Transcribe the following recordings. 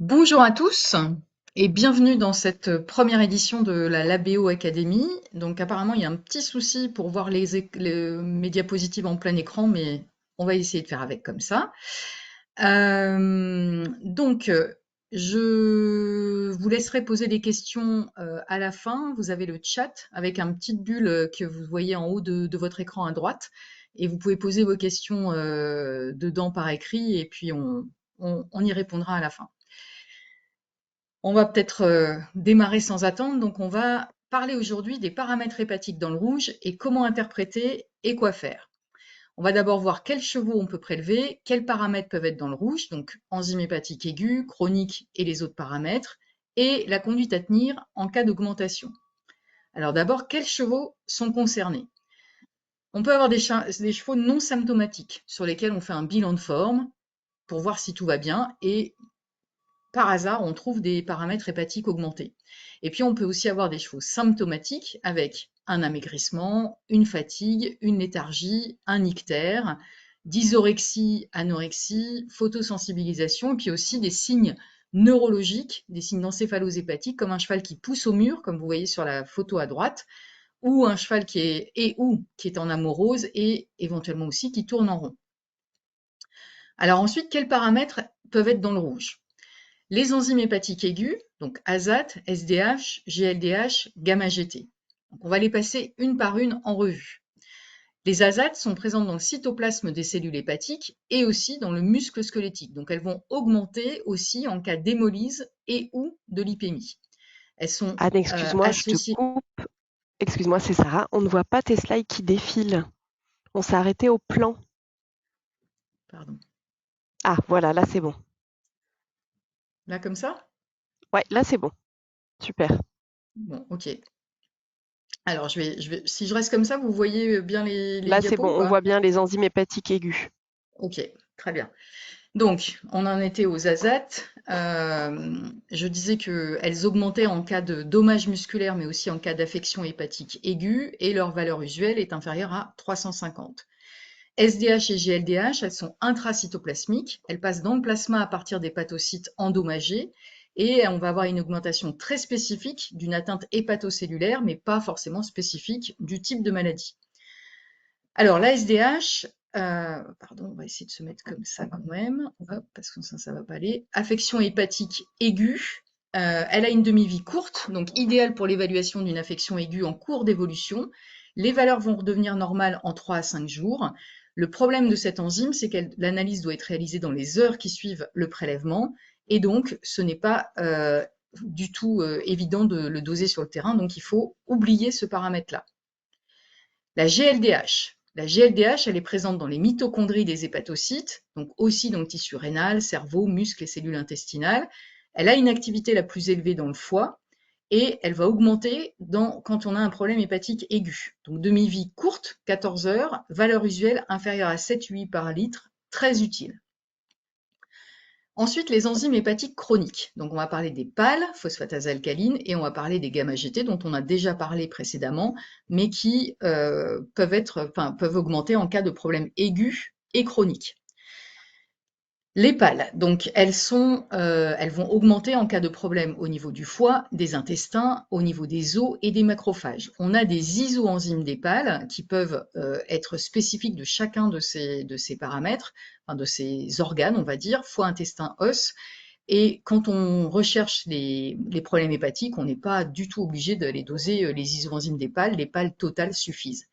Bonjour à tous et bienvenue dans cette première édition de la Labéo Academy. Donc apparemment il y a un petit souci pour voir mes diapositives en plein écran, mais on va essayer de faire avec comme ça. Donc je vous laisserai poser des questions à la fin. Vous avez le chat avec un petit bulle que vous voyez en haut de votre écran à droite et vous pouvez poser vos questions dedans par écrit et puis on y répondra à la fin. On va peut-être démarrer sans attendre. Donc, on va parler aujourd'hui des paramètres hépatiques dans le rouge et comment interpréter et quoi faire. On va d'abord voir quels chevaux on peut prélever, quels paramètres peuvent être dans le rouge, donc enzyme hépatique aiguë, chronique et les autres paramètres, et la conduite à tenir en cas d'augmentation. Alors d'abord, quels chevaux sont concernés? On peut avoir des chevaux non symptomatiques sur lesquels on fait un bilan de forme pour voir si tout va bien et par hasard, on trouve des paramètres hépatiques augmentés. Et puis, on peut aussi avoir des chevaux symptomatiques avec un amaigrissement, une fatigue, une léthargie, un ictère, dysorexie, anorexie, photosensibilisation, et puis aussi des signes neurologiques, des signes d'encéphalose hépatique, comme un cheval qui pousse au mur, comme vous voyez sur la photo à droite, ou un cheval qui est en amorose et éventuellement aussi qui tourne en rond. Alors ensuite, quels paramètres peuvent être dans le rouge? Les enzymes hépatiques aiguës, donc ASAT, SDH, GLDH, gamma-GT. Donc on va les passer une par une en revue. Les ASAT sont présentes dans le cytoplasme des cellules hépatiques et aussi dans le muscle squelettique. Donc elles vont augmenter aussi en cas d'hémolyse et ou de lipémie. Elles sont Anne, excuse-moi, je te associées. coupe. Excuse-moi, c'est Sarah. On ne voit pas tes slides qui défilent. On s'est arrêté au plan. Pardon. Ah, voilà, là c'est bon. Là comme ça? Ouais, là c'est bon. Super. Bon, ok. Alors si je reste comme ça, vous voyez bien les Là c'est diapos bon. ou On pas? voit bien les enzymes hépatiques aiguës. Ok, très bien. Donc, on en était aux ASAT. Je disais qu'elles augmentaient en cas de dommages musculaires, mais aussi en cas d'affection hépatique aiguë, et leur valeur usuelle est inférieure à 350. SDH et GLDH, elles sont intracytoplasmiques, elles passent dans le plasma à partir des hépatocytes endommagés, et on va avoir une augmentation très spécifique d'une atteinte hépatocellulaire, mais pas forcément spécifique du type de maladie. Alors, l'ASDH, pardon, on va essayer de se mettre comme ça quand même, hop, parce que ça va pas aller. Affection hépatique aiguë, elle a une demi-vie courte, donc idéale pour l'évaluation d'une affection aiguë en cours d'évolution. Les valeurs vont redevenir normales en 3 à 5 jours. Le problème de cette enzyme, c'est que l'analyse doit être réalisée dans les heures qui suivent le prélèvement, et donc ce n'est pas du tout évident de le doser sur le terrain, donc il faut oublier ce paramètre-là. La GLDH. La GLDH, elle est présente dans les mitochondries des hépatocytes, donc aussi dans le tissu rénal, cerveau, muscles et cellules intestinales. Elle a une activité la plus élevée dans le foie et elle va augmenter quand on a un problème hépatique aigu. Donc demi-vie courte, 14 heures, valeur usuelle inférieure à 7-8 par litre, très utile. Ensuite, les enzymes hépatiques chroniques. Donc, on va parler des PAL, phosphatase alcaline, et on va parler des gamma-GT dont on a déjà parlé précédemment, mais qui peuvent augmenter en cas de problèmes aigus et chroniques. Les PAL, donc elles vont augmenter en cas de problème au niveau du foie, des intestins, au niveau des os et des macrophages. On a des isoenzymes des PAL qui peuvent être spécifiques de chacun de ces paramètres, enfin de ces organes, on va dire, foie, intestin, os. Et quand on recherche les problèmes hépatiques, on n'est pas du tout obligé d'aller doser les isoenzymes des PAL. Les PAL totales suffisent.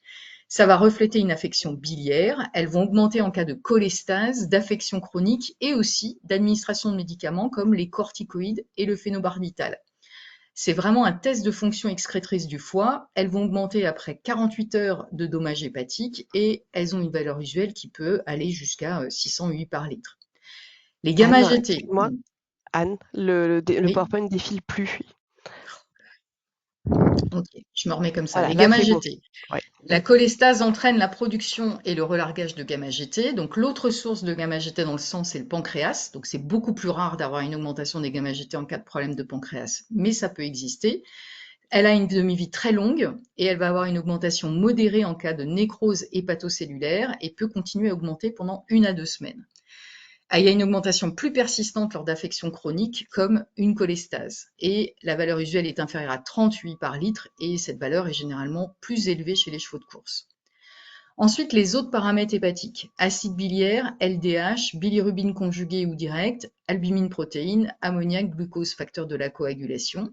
Ça va refléter une affection biliaire. Elles vont augmenter en cas de cholestase, d'affection chronique et aussi d'administration de médicaments comme les corticoïdes et le phénobarbital. C'est vraiment un test de fonction excrétrice du foie. Elles vont augmenter après 48 heures de dommages hépatiques et elles ont une valeur usuelle qui peut aller jusqu'à 608 par litre. Les Anne, gamma-GT, excuse-moi. Anne, le oui, PowerPoint ne défile plus. ok, je me remets comme ça. Voilà, Les là c'est bon. gamma-GT, Ouais. la cholestase entraîne la production et le relargage de gamma-GT. Donc l'autre source de gamma-GT dans le sang, c'est le pancréas. Donc c'est beaucoup plus rare d'avoir une augmentation des gamma-GT en cas de problème de pancréas, mais ça peut exister. Elle a une demi-vie très longue et elle va avoir une augmentation modérée en cas de nécrose hépatocellulaire et peut continuer à augmenter pendant 1 à 2 semaines. Ah, il y a une augmentation plus persistante lors d'affections chroniques comme une cholestase. Et la valeur usuelle est inférieure à 38 par litre et cette valeur est généralement plus élevée chez les chevaux de course. Ensuite, les autres paramètres hépatiques. Acide biliaire, LDH, bilirubine conjuguée ou directe, albumine protéine, ammoniac, glucose, facteur de la coagulation.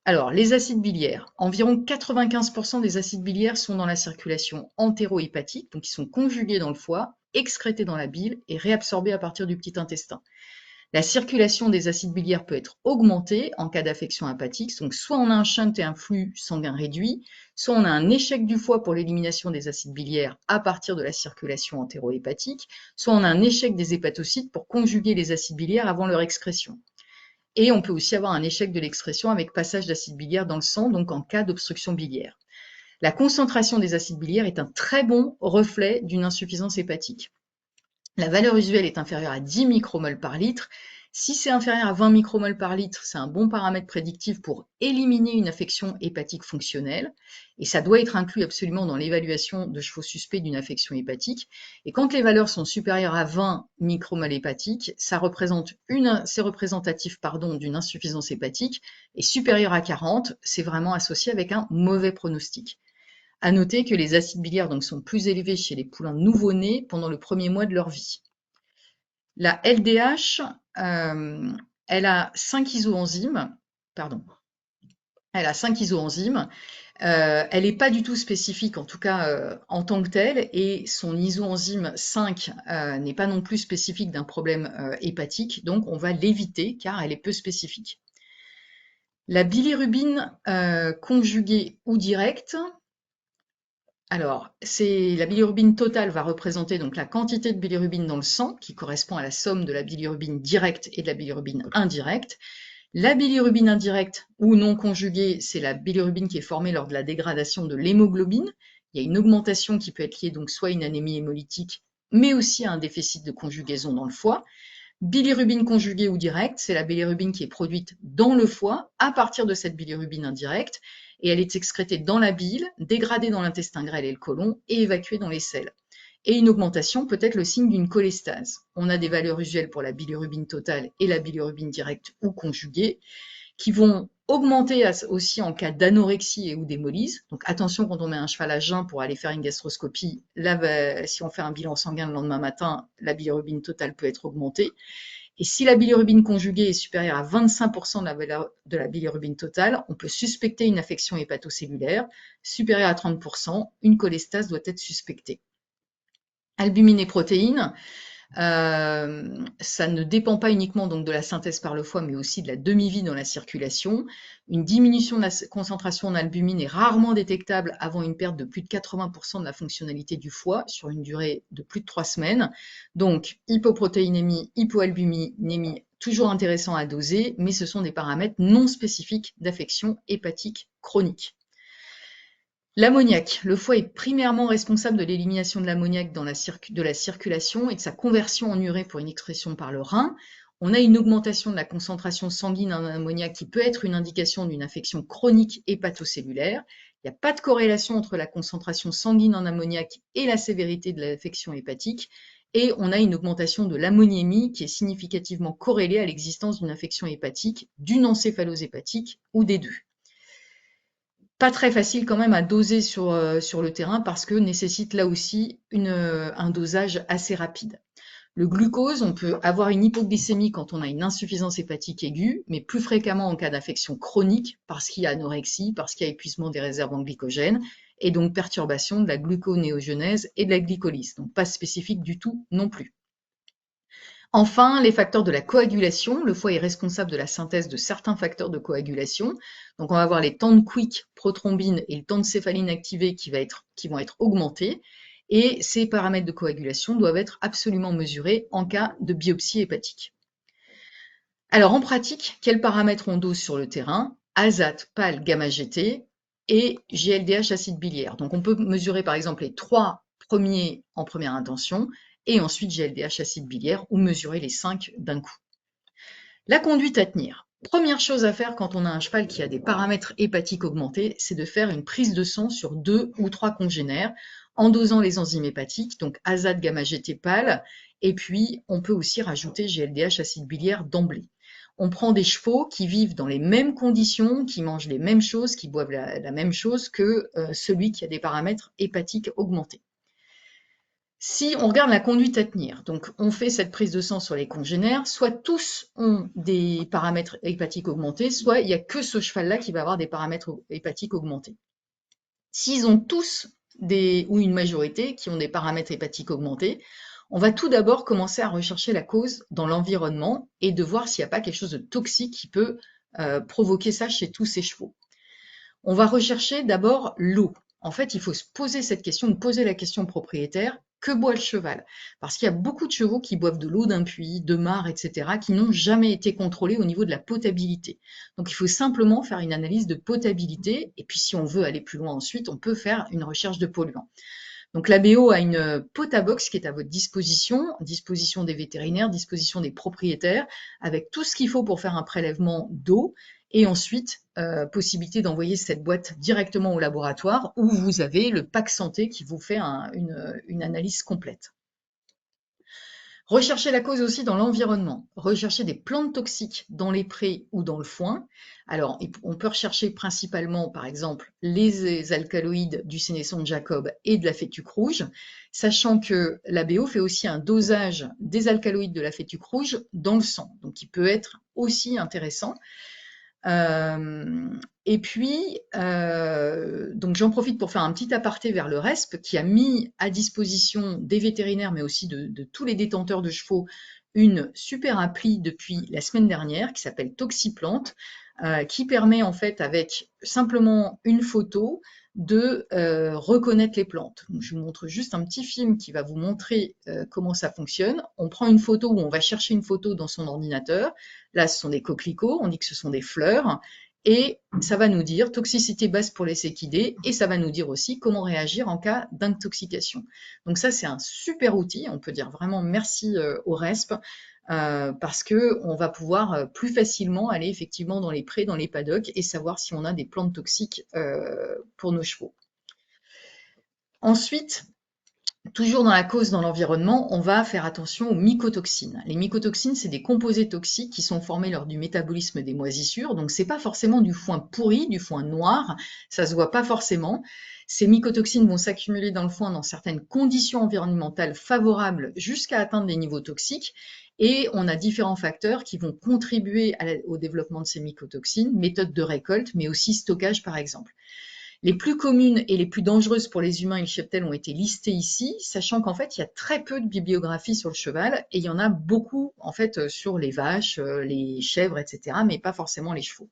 Alors, les acides biliaires. Environ 95% des acides biliaires sont dans la circulation entérohépatique, donc ils sont conjugués dans le foie, excrétés dans la bile et réabsorbés à partir du petit intestin. La circulation des acides biliaires peut être augmentée en cas d'affection hépatique, donc soit on a un shunt et un flux sanguin réduit, soit on a un échec du foie pour l'élimination des acides biliaires à partir de la circulation entérohépatique, soit on a un échec des hépatocytes pour conjuguer les acides biliaires avant leur excrétion. Et on peut aussi avoir un échec de l'excrétion avec passage d'acide biliaire dans le sang, donc en cas d'obstruction biliaire. La concentration des acides biliaires est un très bon reflet d'une insuffisance hépatique. La valeur usuelle est inférieure à 10 micromoles par litre. Si c'est inférieur à 20 micromoles par litre, c'est un bon paramètre prédictif pour éliminer une affection hépatique fonctionnelle. Et ça doit être inclus absolument dans l'évaluation de chevaux suspects d'une affection hépatique. Et quand les valeurs sont supérieures à 20 micromoles hépatiques, c'est représentatif d'une insuffisance hépatique. Et supérieur à 40, c'est vraiment associé avec un mauvais pronostic. À noter que les acides biliaires donc, sont plus élevés chez les poulains nouveau-nés pendant le premier mois de leur vie. La LDH, elle a 5 isoenzymes, pardon, elle a 5 isoenzymes. Elle n'est pas du tout spécifique, en tout cas en tant que telle, et son isoenzyme 5 n'est pas non plus spécifique d'un problème hépatique, donc on va l'éviter car elle est peu spécifique. La bilirubine conjuguée ou directe, alors, la bilirubine totale va représenter donc la quantité de bilirubine dans le sang, qui correspond à la somme de la bilirubine directe et de la bilirubine indirecte. La bilirubine indirecte ou non conjuguée, c'est la bilirubine qui est formée lors de la dégradation de l'hémoglobine. Il y a une augmentation qui peut être liée donc soit à une anémie hémolytique, mais aussi à un déficit de conjugaison dans le foie. Bilirubine conjuguée ou directe, c'est la bilirubine qui est produite dans le foie à partir de cette bilirubine indirecte et elle est excrétée dans la bile, dégradée dans l'intestin grêle et le côlon et évacuée dans les selles. Et une augmentation peut être le signe d'une cholestase. On a des valeurs usuelles pour la bilirubine totale et la bilirubine directe ou conjuguée qui vont augmenter aussi en cas d'anorexie et ou d'hémolyse. Donc attention quand on met un cheval à jeun pour aller faire une gastroscopie, là, si on fait un bilan sanguin le lendemain matin, la bilirubine totale peut être augmentée. Et si la bilirubine conjuguée est supérieure à 25% de la valeur de la bilirubine totale, on peut suspecter une affection hépatocellulaire. Supérieure à 30%, une cholestase doit être suspectée. Albumine et protéines, ça ne dépend pas uniquement donc de la synthèse par le foie, mais aussi de la demi-vie dans la circulation. Une diminution de la concentration en albumine est rarement détectable avant une perte de plus de 80% de la fonctionnalité du foie sur une durée de plus de 3 semaines. Donc, hypoprotéinémie, hypoalbuminémie, toujours intéressant à doser, mais ce sont des paramètres non spécifiques d'affection hépatique chronique. L'ammoniac. Le foie est primairement responsable de l'élimination de l'ammoniac de la circulation et de sa conversion en urée pour une excrétion par le rein. On a une augmentation de la concentration sanguine en ammoniac qui peut être une indication d'une infection chronique hépatocellulaire. Il n'y a pas de corrélation entre la concentration sanguine en ammoniac et la sévérité de l'affection hépatique. Et on a une augmentation de l'ammoniémie qui est significativement corrélée à l'existence d'une infection hépatique, d'une encéphalose hépatique ou des deux. Pas très facile quand même à doser sur le terrain parce que nécessite là aussi un dosage assez rapide. Le glucose, on peut avoir une hypoglycémie quand on a une insuffisance hépatique aiguë, mais plus fréquemment en cas d'affection chronique parce qu'il y a anorexie, parce qu'il y a épuisement des réserves en glycogène et donc perturbation de la gluconéogenèse et de la glycolyse. Donc pas spécifique du tout non plus. Enfin, les facteurs de la coagulation. Le foie est responsable de la synthèse de certains facteurs de coagulation. Donc, on va avoir les temps de quick prothrombine et le temps de céphaline activé qui vont être augmentés. Et ces paramètres de coagulation doivent être absolument mesurés en cas de biopsie hépatique. Alors, en pratique, quels paramètres on dose sur le terrain? ASAT, PAL, gamma-GT et GLDH acide biliaire. Donc, on peut mesurer par exemple les 3 premiers en première intention et ensuite GLDH acide biliaire ou mesurer les 5 d'un coup. La conduite à tenir. Première chose à faire quand on a un cheval qui a des paramètres hépatiques augmentés, c'est de faire une prise de sang sur 2 ou 3 congénères en dosant les enzymes hépatiques, donc azate, gamma-GT, PAL, et puis on peut aussi rajouter GLDH, acide biliaire d'emblée. On prend des chevaux qui vivent dans les mêmes conditions, qui mangent les mêmes choses, qui boivent la même chose que celui qui a des paramètres hépatiques augmentés. Si on regarde la conduite à tenir, donc on fait cette prise de sang sur les congénères, soit tous ont des paramètres hépatiques augmentés, soit il n'y a que ce cheval-là qui va avoir des paramètres hépatiques augmentés. S'ils ont tous ou une majorité qui ont des paramètres hépatiques augmentés, on va tout d'abord commencer à rechercher la cause dans l'environnement et de voir s'il n'y a pas quelque chose de toxique qui peut provoquer ça chez tous ces chevaux. On va rechercher d'abord l'eau. En fait, il faut se poser cette question, poser la question au propriétaire, que boit le cheval? Parce qu'il y a beaucoup de chevaux qui boivent de l'eau d'un puits, de mares, etc., qui n'ont jamais été contrôlés au niveau de la potabilité. Donc, il faut simplement faire une analyse de potabilité, et puis si on veut aller plus loin ensuite, on peut faire une recherche de polluants. Donc l'ABO a une potabox qui est à votre disposition des vétérinaires, disposition des propriétaires, avec tout ce qu'il faut pour faire un prélèvement d'eau, et ensuite possibilité d'envoyer cette boîte directement au laboratoire où vous avez le pack santé qui vous fait une analyse complète. Rechercher la cause aussi dans l'environnement, rechercher des plantes toxiques dans les prés ou dans le foin. Alors, on peut rechercher principalement, par exemple, les alcaloïdes du sénescent de Jacob et de la fétuque rouge, sachant que l'ABO fait aussi un dosage des alcaloïdes de la fétuque rouge dans le sang, donc qui peut être aussi intéressant. Et puis, donc j'en profite pour faire un petit aparté vers le RESP qui a mis à disposition des vétérinaires, mais aussi de tous les détenteurs de chevaux, une super appli depuis la semaine dernière qui s'appelle Toxiplante, qui permet en fait avec simplement une photo de reconnaître les plantes. Donc, je vous montre juste un petit film qui va vous montrer comment ça fonctionne. On prend une photo ou on va chercher une photo dans son ordinateur. Là, ce sont des coquelicots, on dit que ce sont des fleurs. Et ça va nous dire toxicité basse pour les équidés et ça va nous dire aussi comment réagir en cas d'intoxication. Donc ça, c'est un super outil. On peut dire vraiment merci au RESP parce que on va pouvoir plus facilement aller effectivement dans les prés, dans les paddocks et savoir si on a des plantes toxiques pour nos chevaux. Ensuite, toujours dans la cause dans l'environnement, on va faire attention aux mycotoxines. Les mycotoxines, c'est des composés toxiques qui sont formés lors du métabolisme des moisissures. Donc, c'est pas forcément du foin pourri, du foin noir. Ça se voit pas forcément. Ces mycotoxines vont s'accumuler dans le foin dans certaines conditions environnementales favorables jusqu'à atteindre des niveaux toxiques. Et on a différents facteurs qui vont contribuer au développement de ces mycotoxines, méthode de récolte, mais aussi stockage par exemple. Les plus communes et les plus dangereuses pour les humains et le cheptel ont été listées ici, sachant qu'en fait, il y a très peu de bibliographie sur le cheval et il y en a beaucoup en fait sur les vaches, les chèvres, etc., mais pas forcément les chevaux.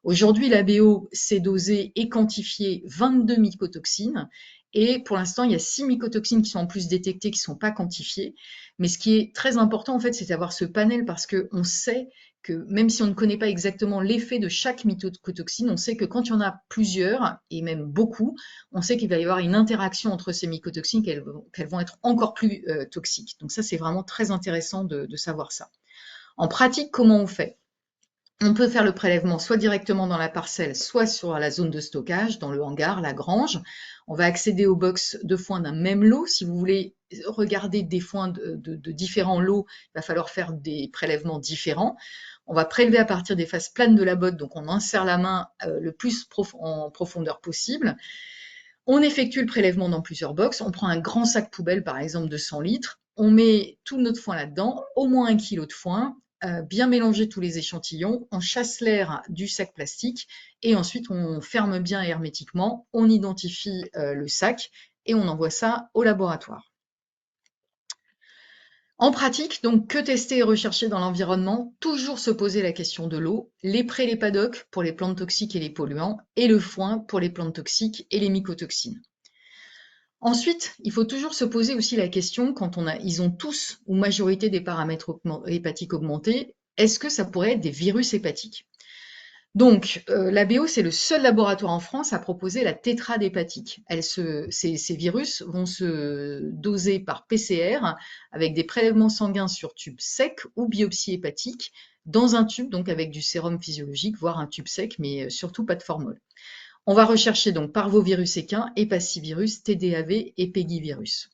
Aujourd'hui, l'ABO s'est dosé et quantifié 22 mycotoxines et pour l'instant, il y a 6 mycotoxines qui sont en plus détectées, qui ne sont pas quantifiées. Mais ce qui est très important, en fait, c'est d'avoir ce panel parce qu'on sait que même si on ne connaît pas exactement l'effet de chaque mycotoxine, on sait que quand il y en a plusieurs, et même beaucoup, on sait qu'il va y avoir une interaction entre ces mycotoxines, qu'elles vont être encore plus toxiques. Donc ça, c'est vraiment très intéressant de savoir ça. En pratique, comment on fait? On peut faire le prélèvement soit directement dans la parcelle, soit sur la zone de stockage, dans le hangar, la grange. On va accéder aux box de foin d'un même lot. Si vous voulez regarder des foins de différents lots, il va falloir faire des prélèvements différents. On va prélever à partir des faces planes de la botte, donc on insère la main le plus en profondeur possible. On effectue le prélèvement dans plusieurs box. On prend un grand sac poubelle, par exemple de 100 litres. On met tout notre foin là-dedans, au moins 1 kg de foin, bien mélanger tous les échantillons, on chasse l'air du sac plastique et ensuite on ferme bien hermétiquement, on identifie le sac et on envoie ça au laboratoire. En pratique, donc, que tester et rechercher dans l'environnement? Toujours se poser la question de l'eau, les prés, les paddocks pour les plantes toxiques et les polluants, et le foin pour les plantes toxiques et les mycotoxines. Ensuite, il faut toujours se poser aussi la question, quand ils ont tous ou majorité des paramètres hépatiques augmentés, est-ce que ça pourrait être des virus hépatiques? Donc, l'ABO, c'est le seul laboratoire en France à proposer la tétrade hépatique. Ces virus vont se doser par PCR avec des prélèvements sanguins sur tube sec ou biopsie hépatique dans un tube, donc avec du sérum physiologique, voire un tube sec, mais surtout pas de formol. On va rechercher donc parvovirus équin, hépacivirus, TDAV et pégivirus.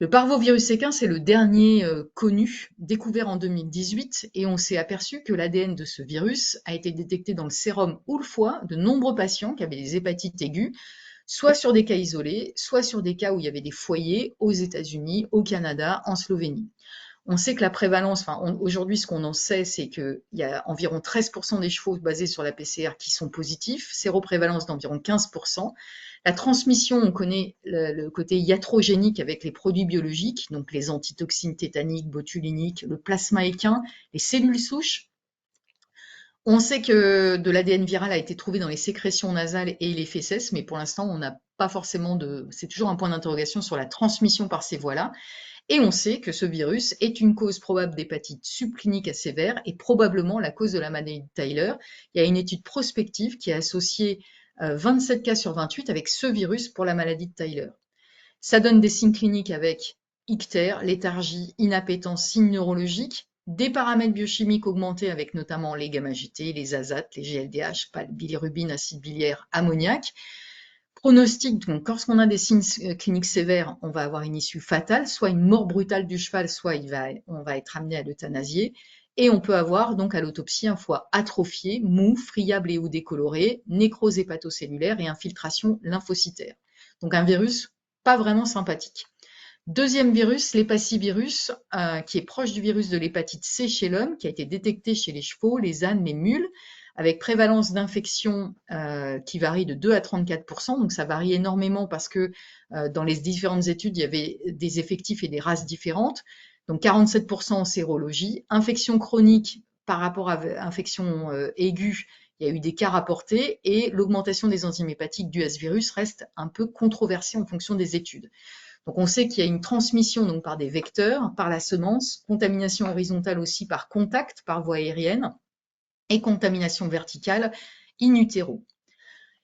Le parvovirus équin, c'est le dernier connu, découvert en 2018, et on s'est aperçu que l'ADN de ce virus a été détecté dans le sérum ou le foie de nombreux patients qui avaient des hépatites aiguës, soit sur des cas isolés, soit sur des cas où il y avait des foyers aux États-Unis, au Canada, en Slovénie. On sait que la prévalence, aujourd'hui, ce qu'on en sait, c'est qu'il y a environ 13% des chevaux basés sur la PCR qui sont positifs, séroprévalence d'environ 15%. La transmission, on connaît le côté iatrogénique avec les produits biologiques, donc les antitoxines tétaniques, botuliniques, le plasma équin, les cellules souches. On sait que de l'ADN viral a été trouvé dans les sécrétions nasales et les fécès, mais pour l'instant, on n'a pas forcément c'est toujours un point d'interrogation sur la transmission par ces voies-là. Et on sait que ce virus est une cause probable d'hépatite subclinique à sévère et probablement la cause de la maladie de Tyler. Il y a une étude prospective qui a associé 27 cas sur 28 avec ce virus pour la maladie de Tyler. Ça donne des signes cliniques avec ictère, léthargie, inappétence, signes neurologiques, des paramètres biochimiques augmentés avec notamment les gamma-GT, les azates, les GLDH, bilirubine, acide biliaire, ammoniac. Pronostic, donc lorsqu'on a des signes cliniques sévères, on va avoir une issue fatale, soit une mort brutale du cheval, soit on va être amené à l'euthanasier. Et on peut avoir donc à l'autopsie un foie atrophié, mou, friable et ou décoloré, nécrose hépatocellulaire et infiltration lymphocytaire. Donc un virus pas vraiment sympathique. Deuxième virus, l'hépacivirus, qui est proche du virus de l'hépatite C chez l'homme, qui a été détecté chez les chevaux, les ânes, les mules, avec prévalence d'infection qui varie de 2 à 34%. Donc ça varie énormément parce que dans les différentes études, il y avait des effectifs et des races différentes. Donc 47% en sérologie. Infection chronique par rapport à infection aiguë, il y a eu des cas rapportés et l'augmentation des enzymes hépatiques dues à ce virus reste un peu controversée en fonction des études. Donc on sait qu'il y a une transmission donc par des vecteurs, par la semence, contamination horizontale aussi par contact, par voie aérienne, et contamination verticale in utero.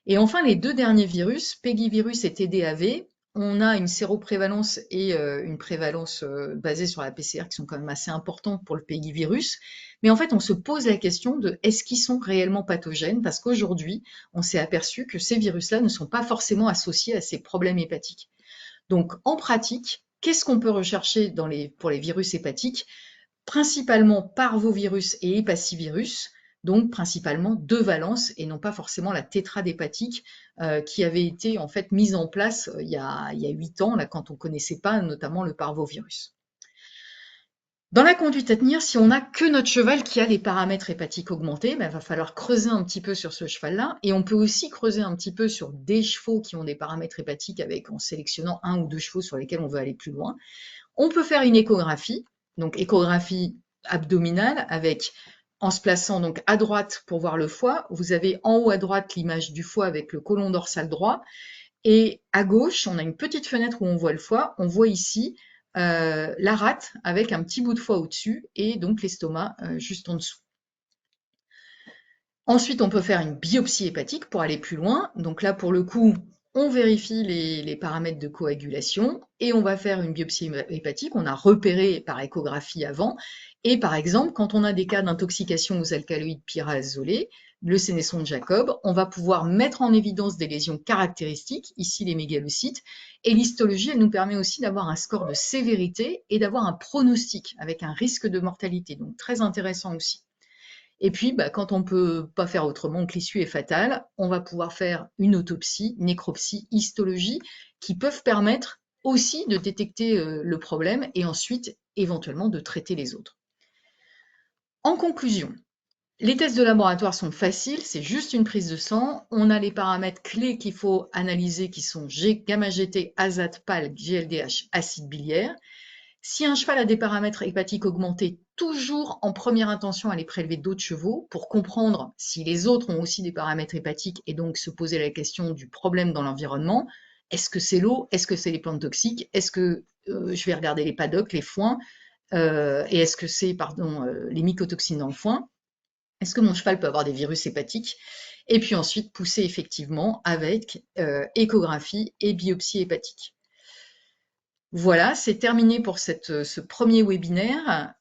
Et enfin, les deux derniers virus, pégivirus et TDAV, on a une séroprévalence et une prévalence basée sur la PCR qui sont quand même assez importantes pour le pégivirus. Mais en fait, on se pose la question de est-ce qu'ils sont réellement pathogènes? Parce qu'aujourd'hui, on s'est aperçu que ces virus-là ne sont pas forcément associés à ces problèmes hépatiques. Donc, en pratique, qu'est-ce qu'on peut rechercher pour les virus hépatiques? Principalement parvovirus et hépacivirus, donc principalement deux valences et non pas forcément la tétrade hépatique qui avait été en fait mise en place il y a 8 ans, là, quand on ne connaissait pas notamment le parvovirus. Dans la conduite à tenir, si on n'a que notre cheval qui a les paramètres hépatiques augmentés, il va falloir creuser un petit peu sur ce cheval-là. Et on peut aussi creuser un petit peu sur des chevaux qui ont des paramètres hépatiques en sélectionnant un ou deux chevaux sur lesquels on veut aller plus loin. On peut faire une échographie, donc échographie abdominale en se plaçant donc à droite pour voir le foie. Vous avez en haut à droite l'image du foie avec le côlon dorsal droit. Et à gauche, on a une petite fenêtre où on voit le foie. On voit ici la rate avec un petit bout de foie au-dessus et donc l'estomac juste en dessous. Ensuite, on peut faire une biopsie hépatique pour aller plus loin. Donc là, pour le coup, on vérifie les paramètres de coagulation et on va faire une biopsie hépatique. On a repéré par échographie avant. Et par exemple, quand on a des cas d'intoxication aux alcaloïdes pyrazolés, le sénesson de Jacob, on va pouvoir mettre en évidence des lésions caractéristiques, ici les mégalocytes, et l'histologie, elle nous permet aussi d'avoir un score de sévérité et d'avoir un pronostic avec un risque de mortalité, donc très intéressant aussi. Et puis, quand on ne peut pas faire autrement, que l'issue est fatale, on va pouvoir faire une autopsie, nécropsie, histologie, qui peuvent permettre aussi de détecter le problème et ensuite éventuellement de traiter les autres. En conclusion, les tests de laboratoire sont faciles, c'est juste une prise de sang. On a les paramètres clés qu'il faut analyser qui sont gamma-GT, azate, PAL, GLDH, acide biliaire. Si un cheval a des paramètres hépatiques augmentés, toujours en première intention aller prélever d'autres chevaux pour comprendre si les autres ont aussi des paramètres hépatiques et donc se poser la question du problème dans l'environnement. Est-ce que c'est l'eau? Est-ce que c'est les plantes toxiques? Est-ce que je vais regarder les paddocks, les foins? Et est-ce que c'est, les mycotoxines dans le foin? Est-ce que mon cheval peut avoir des virus hépatiques? Et puis ensuite pousser effectivement avec échographie et biopsie hépatique. Voilà, c'est terminé pour ce premier webinaire.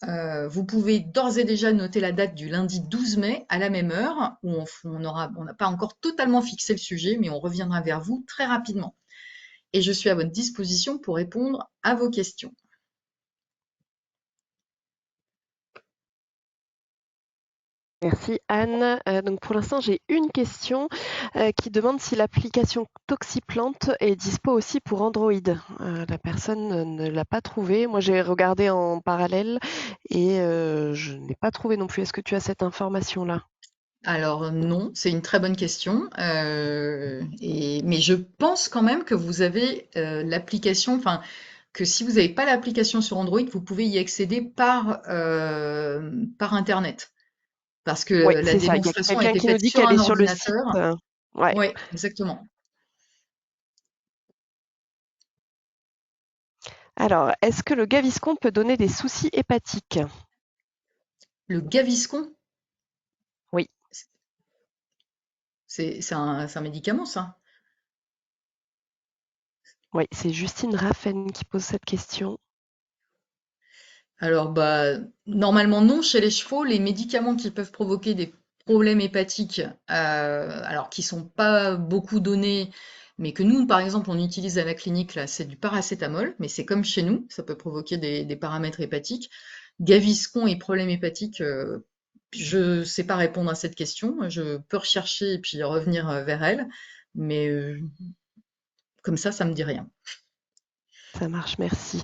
Vous pouvez d'ores et déjà noter la date du lundi 12 mai à la même heure, où on n'a pas encore totalement fixé le sujet, mais on reviendra vers vous très rapidement. Et je suis à votre disposition pour répondre à vos questions. Merci Anne. Donc pour l'instant, j'ai une question qui demande si l'application Toxiplante est dispo aussi pour Android. La personne ne l'a pas trouvée. Moi, j'ai regardé en parallèle et je n'ai pas trouvé non plus. Est-ce que tu as cette information-là? Alors non, c'est une très bonne question, mais je pense quand même que vous avez l'application, enfin que si vous n'avez pas l'application sur Android, vous pouvez y accéder par Internet. Parce que Oui, la c'est ça. Il y a démonstration a quelqu'un été qui nous faite dit sur qu'elle un est sur le site. ordinateur. Ouais. Oui, exactement. Alors, est-ce que le Gaviscon peut donner des soucis hépatiques? Le Gaviscon, Oui, c'est un médicament, ça? oui, c'est Justine Raffen qui pose cette question. Alors, bah, normalement non, chez les chevaux, les médicaments qui peuvent provoquer des problèmes hépatiques, alors qui sont pas beaucoup donnés, mais que nous, par exemple, on utilise à la clinique, là, c'est du paracétamol, mais c'est comme chez nous, ça peut provoquer des paramètres hépatiques. Gaviscon et problèmes hépatiques, je sais pas répondre à cette question. Je peux rechercher et puis revenir vers elle, mais comme ça me dit rien. Ça marche, merci.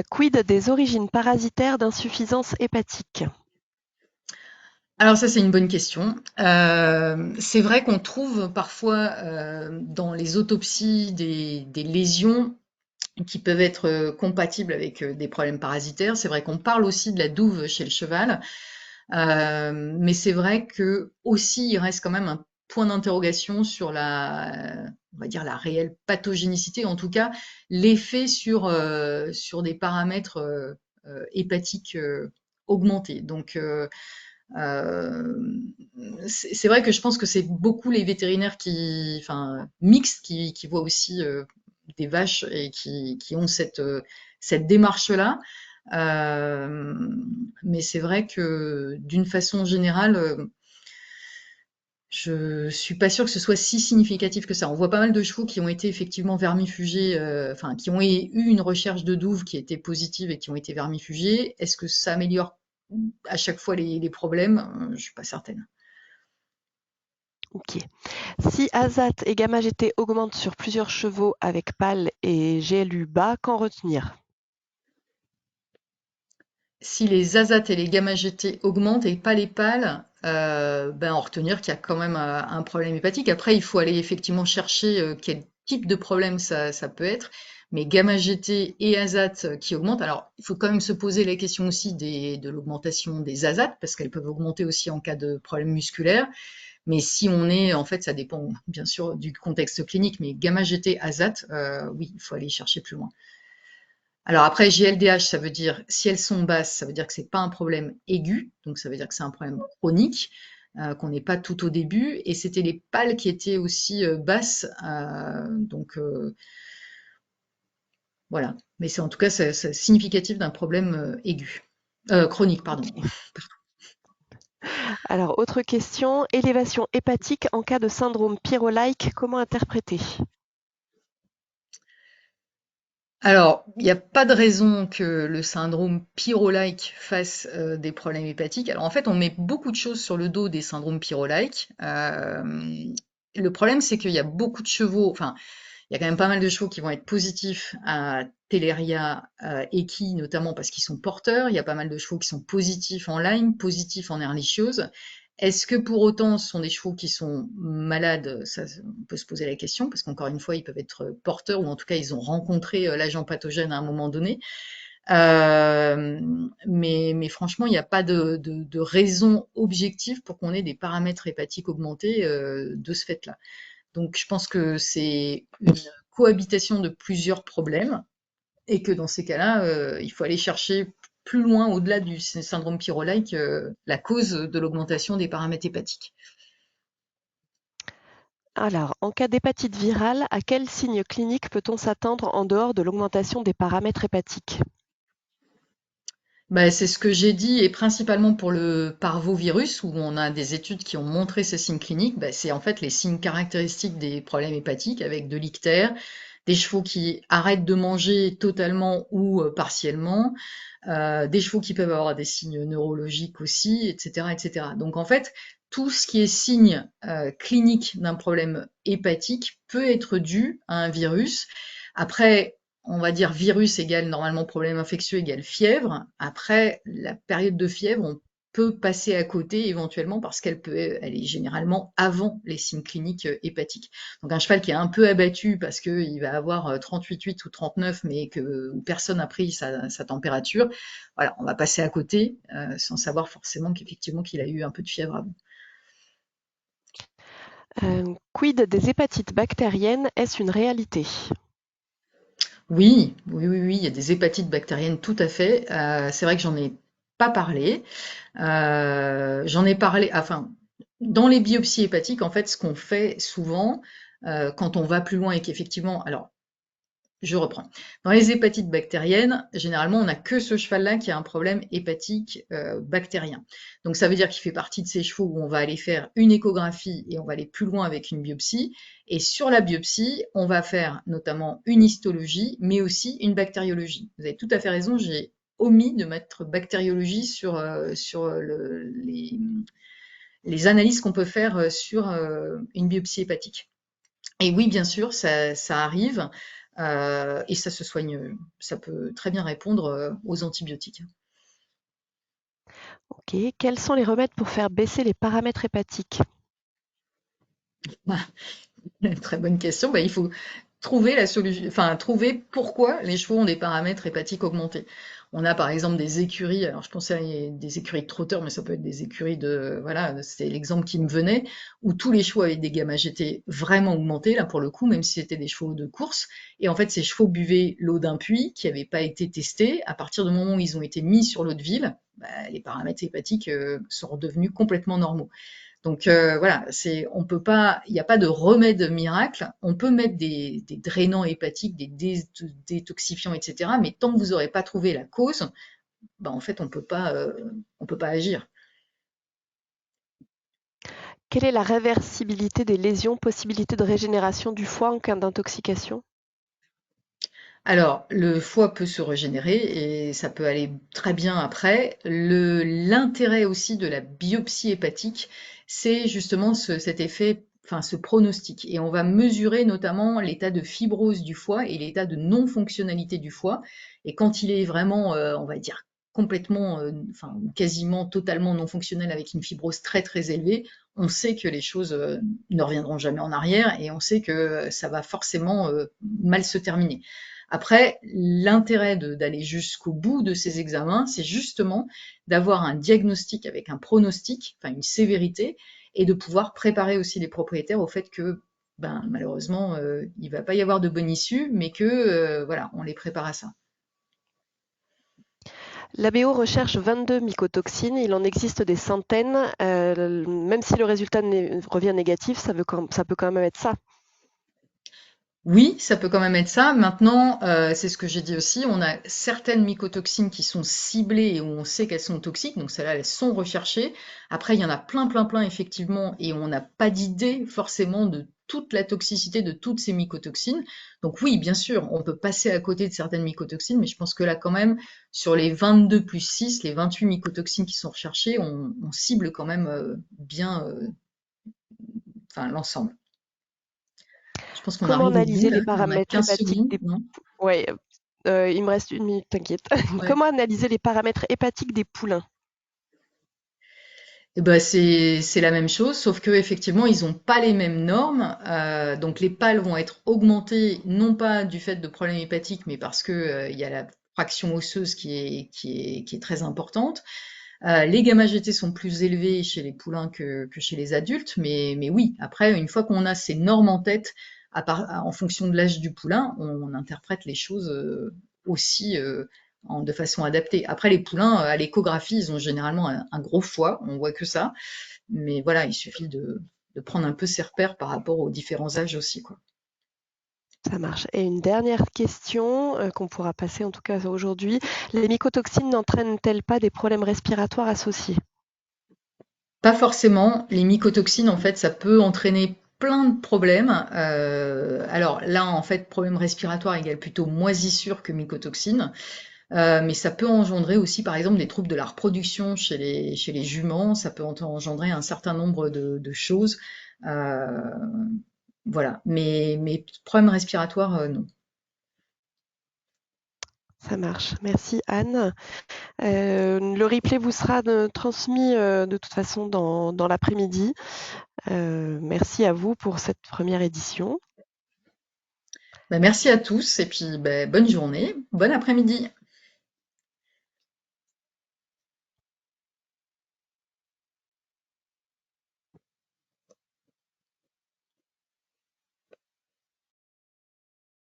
Quid des origines parasitaires d'insuffisance hépatique? Alors ça, c'est une bonne question. C'est vrai qu'on trouve parfois dans les autopsies des lésions qui peuvent être compatibles avec des problèmes parasitaires. C'est vrai qu'on parle aussi de la douve chez le cheval, mais c'est vrai que aussi il reste quand même un point d'interrogation sur on va dire la réelle pathogénicité, en tout cas l'effet sur des paramètres hépatiques augmentés. Donc euh, c'est vrai que je pense que c'est beaucoup les vétérinaires enfin, mixtes, qui voient aussi des vaches et qui ont cette démarche-là. Euh, mais c'est vrai que d'une façon générale, je suis pas sûre que ce soit si significatif que ça. On voit pas mal de chevaux qui ont été effectivement vermifugés, enfin qui ont eu une recherche de douve qui était positive et qui ont été vermifugés. Est-ce que ça améliore à chaque fois les problèmes? Je suis pas certaine. Ok. Si ASAT et gamma GT augmentent sur plusieurs chevaux avec PAL et GLU bas, qu'en retenir? Si les ASAT et les gamma-GT augmentent et pas les pales, ben en retenir qu'il y a quand même un problème hépatique. Après, il faut aller effectivement chercher quel type de problème ça peut être. Mais gamma-GT et ASAT qui augmentent, alors il faut quand même se poser la question aussi de l'augmentation des ASAT, parce qu'elles peuvent augmenter aussi en cas de problème musculaire. Mais si on est, en fait, ça dépend bien sûr du contexte clinique, mais gamma-GT, ASAT, oui, il faut aller chercher plus loin. Alors après, GLDH, ça veut dire, si elles sont basses, ça veut dire que c'est pas un problème aigu, donc ça veut dire que c'est un problème chronique, qu'on n'est pas tout au début, et c'était les pales qui étaient aussi basses, donc voilà. Mais c'est en tout cas c'est significatif d'un problème aigu, chronique, pardon. Alors, autre question, élévation hépatique en cas de syndrome pyrrolique, comment interpréter? Alors, il n'y a pas de raison que le syndrome pyrrolique fasse des problèmes hépatiques. Alors en fait, on met beaucoup de choses sur le dos des syndromes pyrroliques. Le problème, c'est qu'il y a beaucoup de chevaux, enfin, il y a quand même pas mal de chevaux qui vont être positifs à Teleria equi, notamment parce qu'ils sont porteurs. Il y a pas mal de chevaux qui sont positifs en Lyme, positifs en Ehrlichiose. Est-ce que pour autant ce sont des chevaux qui sont malades? Ça, on peut se poser la question, parce qu'encore une fois, ils peuvent être porteurs, ou en tout cas, ils ont rencontré l'agent pathogène à un moment donné. Mais franchement, il n'y a pas de raison objective pour qu'on ait des paramètres hépatiques augmentés de ce fait-là. Donc, je pense que c'est une cohabitation de plusieurs problèmes et que dans ces cas-là, il faut aller chercher plus loin, au-delà du syndrome pyrrolique, la cause de l'augmentation des paramètres hépatiques. Alors, en cas d'hépatite virale, à quels signes cliniques peut-on s'attendre en dehors de l'augmentation des paramètres hépatiques? Bah, c'est ce que j'ai dit, et principalement pour le parvovirus, où on a des études qui ont montré ces signes cliniques, bah, c'est en fait les signes caractéristiques des problèmes hépatiques, avec de l'ictère, des chevaux qui arrêtent de manger totalement ou partiellement, des chevaux qui peuvent avoir des signes neurologiques aussi, etc., etc. Donc en fait, tout ce qui est signe clinique d'un problème hépatique peut être dû à un virus. Après, on va dire virus égale normalement problème infectieux égale fièvre. Après, la période de fièvre, on peut passer à côté éventuellement parce elle est généralement avant les signes cliniques hépatiques. Donc un cheval qui est un peu abattu parce qu'il va avoir 38,8 ou 39, mais que où personne n'a pris sa température, voilà, on va passer à côté sans savoir forcément qu'effectivement qu'il a eu un peu de fièvre avant. Quid des hépatites bactériennes? Est-ce une réalité? Oui, oui, oui, oui, il y a des hépatites bactériennes tout à fait. C'est vrai que j'en ai pas parlé. J'en ai parlé, enfin, dans les biopsies hépatiques, en fait, ce qu'on fait souvent, quand on va plus loin et qu'effectivement, alors, je reprends. Dans les hépatites bactériennes, généralement, on n'a que ce cheval-là qui a un problème hépatique bactérien. Donc, ça veut dire qu'il fait partie de ces chevaux où on va aller faire une échographie et on va aller plus loin avec une biopsie. Et sur la biopsie, on va faire notamment une histologie, mais aussi une bactériologie. Vous avez tout à fait raison, j'ai omis de mettre bactériologie sur les analyses qu'on peut faire sur une biopsie hépatique. Et oui, bien sûr, ça arrive et ça se soigne, ça peut très bien répondre aux antibiotiques. Ok. Quels sont les remèdes pour faire baisser les paramètres hépatiques? Très bonne question. Bah, il faut trouver la solution, enfin trouver pourquoi les chevaux ont des paramètres hépatiques augmentés. On a par exemple des écuries, alors je pensais à des écuries de trotteurs, mais ça peut être des écuries de, voilà, c'est l'exemple qui me venait, où tous les chevaux avaient des gamma GT vraiment augmentés, là pour le coup, même si c'était des chevaux de course. Et en fait, ces chevaux buvaient l'eau d'un puits qui n'avait pas été testé. À partir du moment où ils ont été mis sur l'eau de ville, bah, les paramètres hépatiques sont redevenus complètement normaux. Donc voilà, on peut pas, il n'y a pas de remède miracle. On peut mettre des drainants hépatiques, des détoxifiants, etc. Mais tant que vous n'aurez pas trouvé la cause, bah, en fait, on peut pas agir. Quelle est la réversibilité des lésions, possibilité de régénération du foie en cas d'intoxication? Alors, le foie peut se régénérer et ça peut aller très bien après. L'intérêt aussi de la biopsie hépatique, c'est justement cet effet, enfin ce pronostic. Et on va mesurer notamment l'état de fibrose du foie et l'état de non-fonctionnalité du foie. Et quand il est vraiment, on va dire, complètement, enfin quasiment totalement non fonctionnel avec une fibrose très très élevée, on sait que les choses ne reviendront jamais en arrière et on sait que ça va forcément mal se terminer. Après, l'intérêt d'aller jusqu'au bout de ces examens, c'est justement d'avoir un diagnostic avec un pronostic, enfin une sévérité, et de pouvoir préparer aussi les propriétaires au fait que, ben, malheureusement, il va pas y avoir de bonne issue, mais que, voilà, on les prépare à ça. L'ABO recherche 22 mycotoxines, il en existe des centaines. Même si le résultat revient négatif, ça peut quand même être ça. Oui, ça peut quand même être ça. Maintenant, c'est ce que j'ai dit aussi, on a certaines mycotoxines qui sont ciblées et où on sait qu'elles sont toxiques, donc celles-là, elles sont recherchées. Après, il y en a plein, plein, plein, effectivement, et on n'a pas d'idée forcément de toute la toxicité de toutes ces mycotoxines. Donc oui, bien sûr, on peut passer à côté de certaines mycotoxines, mais je pense que là, quand même, sur les 22 plus 6, les 28 mycotoxines qui sont recherchées, on cible quand même bien enfin, l'ensemble. Je pense qu'on Comment arrive au bout, analyser là, les on a paramètres 15 hépatiques secondes, des... non? Ouais, il me reste une minute, t'inquiète. Ouais. Comment analyser les paramètres hépatiques des poulains? Eh ben c'est la même chose, sauf que effectivement ils ont pas les mêmes normes. Donc les pales vont être augmentées non pas du fait de problèmes hépatiques, mais parce que il y a la fraction osseuse qui est très importante. Les gamma-GT sont plus élevés chez les poulains que chez les adultes, mais oui, après une fois qu'on a ces normes en tête, en fonction de l'âge du poulain, on interprète les choses aussi de façon adaptée. Après, les poulains, à l'échographie, ils ont généralement un gros foie, on voit que ça. Mais voilà, il suffit de prendre un peu ses repères par rapport aux différents âges aussi, quoi. Ça marche. Et une dernière question qu'on pourra passer en tout cas aujourd'hui. Les mycotoxines n'entraînent-elles pas des problèmes respiratoires associés? Pas forcément. Les mycotoxines, en fait, ça peut entraîner plein de problèmes. Alors là, en fait, problème respiratoire égale plutôt moisissure que mycotoxines. Mais ça peut engendrer aussi, par exemple, des troubles de la reproduction chez les juments. Ça peut engendrer un certain nombre de choses. Euh, voilà. Mais problème respiratoire, non. Ça marche. Merci Anne. Le replay vous sera transmis de toute façon dans l'après-midi. Merci à vous pour cette première édition. Bah, merci à tous et puis bah, bonne journée, bon après-midi.